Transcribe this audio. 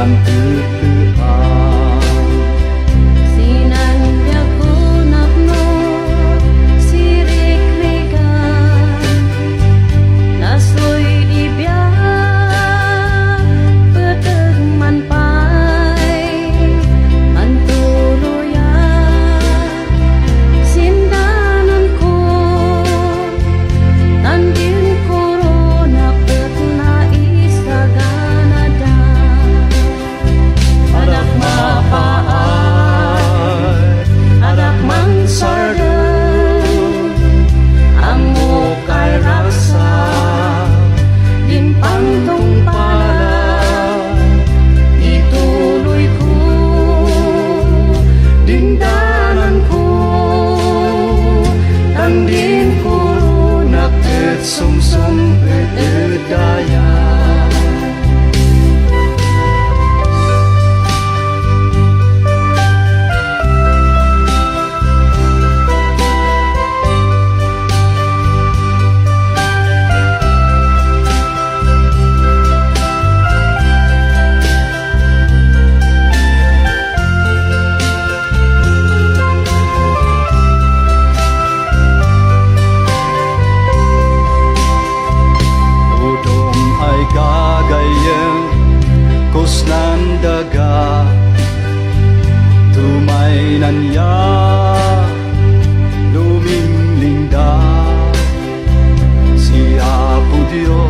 pantutuan. Sinandya ko napno sirik-rikan, nasoy di biyak peteg manpay antuluyan. Sindanan ko tandin corona pet na isaganadan. Adak mapaay, adak mansarden, amo kay rasa, Din pantong pala ituloy ko, dindanan ko, tandin ko, nakit sumsum edaya. Gagayen kusnan daga tumainan ya luminglinda si Apo Dios